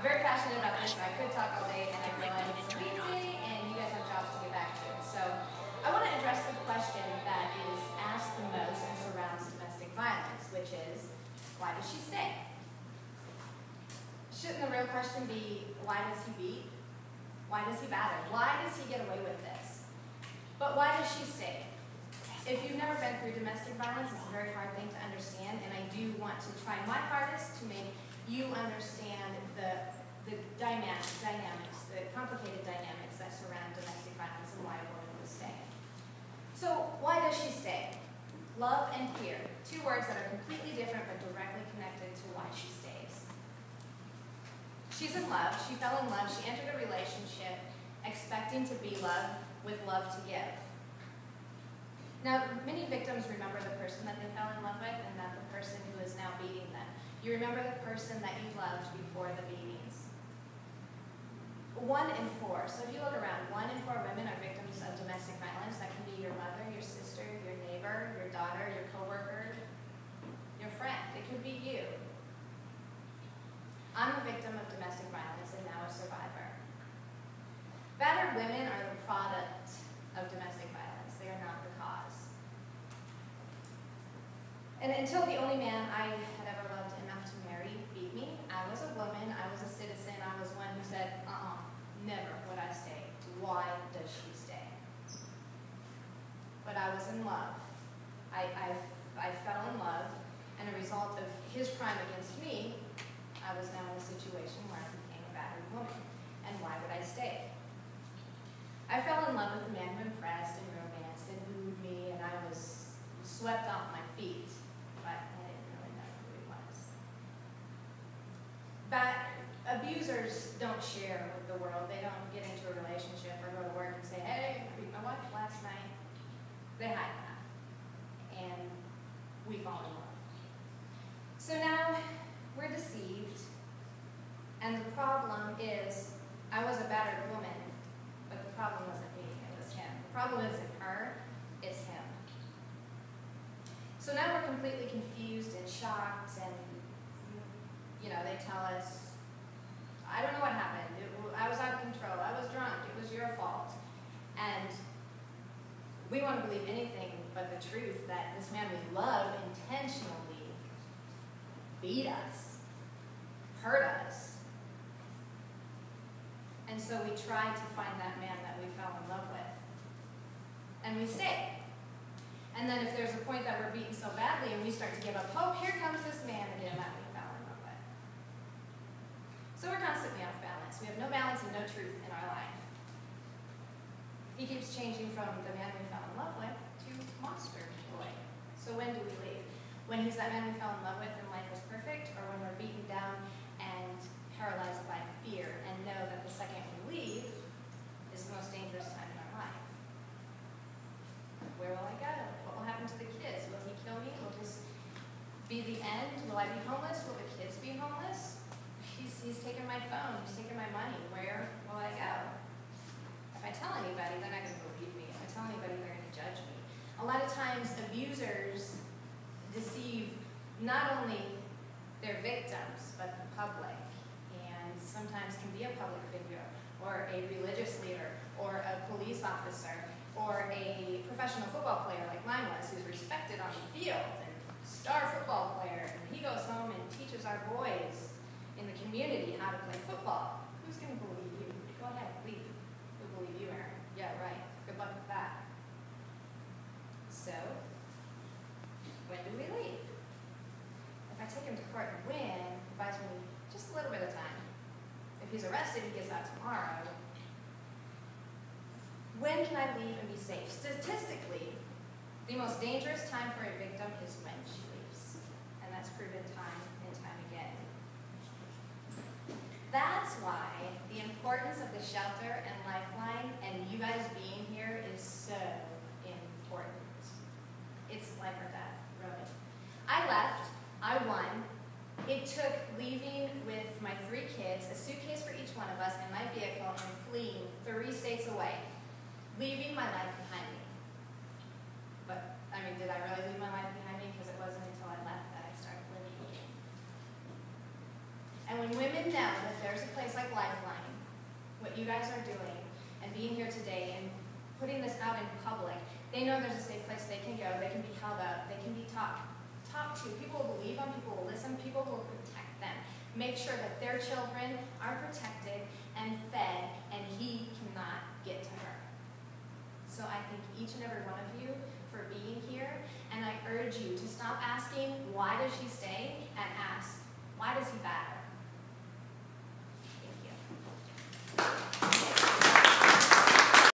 very passionate about this. I could talk all day, and I realize it's a weekday, and you guys have jobs to get back to. So I want to address the question that is asked the most and surrounds domestic violence, which is, why does she stay? Shouldn't the real question be, why does he beat? Why does he batter? Why does he get away with this? But why does she stay? If you've never been through domestic violence, it's a very hard thing to understand, and I do want to try my hardest to make you understand the dynamics, the complicated dynamics that surround domestic violence and why a woman would stay. So why does she stay? Love and fear, two words that are completely different but directly connected to why she stays. She's in love, she fell in love, she entered a relationship expecting to be loved with love to give. Now, many victims remember the person that they fell in love with and not the person who is now beating them. You remember the person that you loved before the beatings. 1 in 4, so if you look around, 1 in 4 women are victims of domestic violence. That can be your mother, your sister, your neighbor, your daughter, your coworker, your friend. It could be you. I'm a victim of domestic violence and now a survivor. Battered women are the product of domestic violence. They are not the cause. And until the only man I had ever loved enough to marry beat me, I was a woman, I was a citizen, I was one who said, never would I stay. Why does she stay? But I was in love. I fell in love, and a result of his crime against me, I was now in a situation where I became a battered woman. And why would I stay? I fell in love with a man who impressed and romanced and wooed me, and I was swept off my feet, but I didn't really know who he was. But abusers don't share with the world. They don't get into a relationship or go to work and say, hey, I beat my wife last night. They hide that. And we fall in love. So now we're deceived, and the problem is I was a battered woman, but the problem wasn't me, it was him. The problem isn't her, it's him. So now we're completely confused and shocked, and they tell us, I don't know what happened. I was out of control. I was drunk. It was your fault. And we want to believe anything but the truth that this man we love intentionally beat us, hurt us. And so we try to find that man that we fell in love with. And we stay. And then if there's a point that we're beaten so badly and we start to give up hope, here comes this man again that we fell in love with. So we're constantly off balance. We have no balance and no truth in our life. He keeps changing from the man we fell in love with to monster boy. So when do we leave? When he's that man we fell in love with and life is perfect, or when we're beaten down and paralyzed by fear and know that the second we leave is the most dangerous time in our life? Where will I go? What will happen to the kids? Will he kill me? Will this be the end? Will I be homeless? Will the kids be homeless? He's taken my phone. He's taken my money. Where will I go? If I tell anybody, they're not going to believe me. If I tell anybody, they're going to judge me. A lot of times, abusers deceive not only their victims, but the public. And sometimes can be a public figure, or a religious leader, or a police officer, or a professional football player like mine was, who's respected on the field, and star football player, and he goes home and teaches our boys in the community how to play football. Who's going to believe you? Go ahead, leave. Who'll believe you, Erin? Yeah, right. Good luck with that. So, when do we leave? If I take him to court and win, he buys me just a little bit of time. If he's arrested, he gets out tomorrow. When can I leave and be safe? Statistically, the most dangerous time for a victim is when she leaves. And that's proven time and time again. That's why the importance of the shelter and lifeline and you guys being here is so important. It's life or death, really. I left, I won. It took leaving with my 3 kids, a suitcase for each one of us, and my vehicle, and fleeing 3 states away, leaving my life behind me. But, did I really leave my life behind me? Because it wasn't until I left that I started living again. And when when women know that there's a place like Lifeline, what you guys are doing, and being here today and putting this out in public, they know there's a safe place they can go, they can be held up, they can be talked to. People will believe them, people will listen, people will protect them. Make sure that their children are protected and fed, and he cannot get to her. So I thank each and every one of you for being here, and I urge you to stop asking, why does she stay, and ask, why does he battle?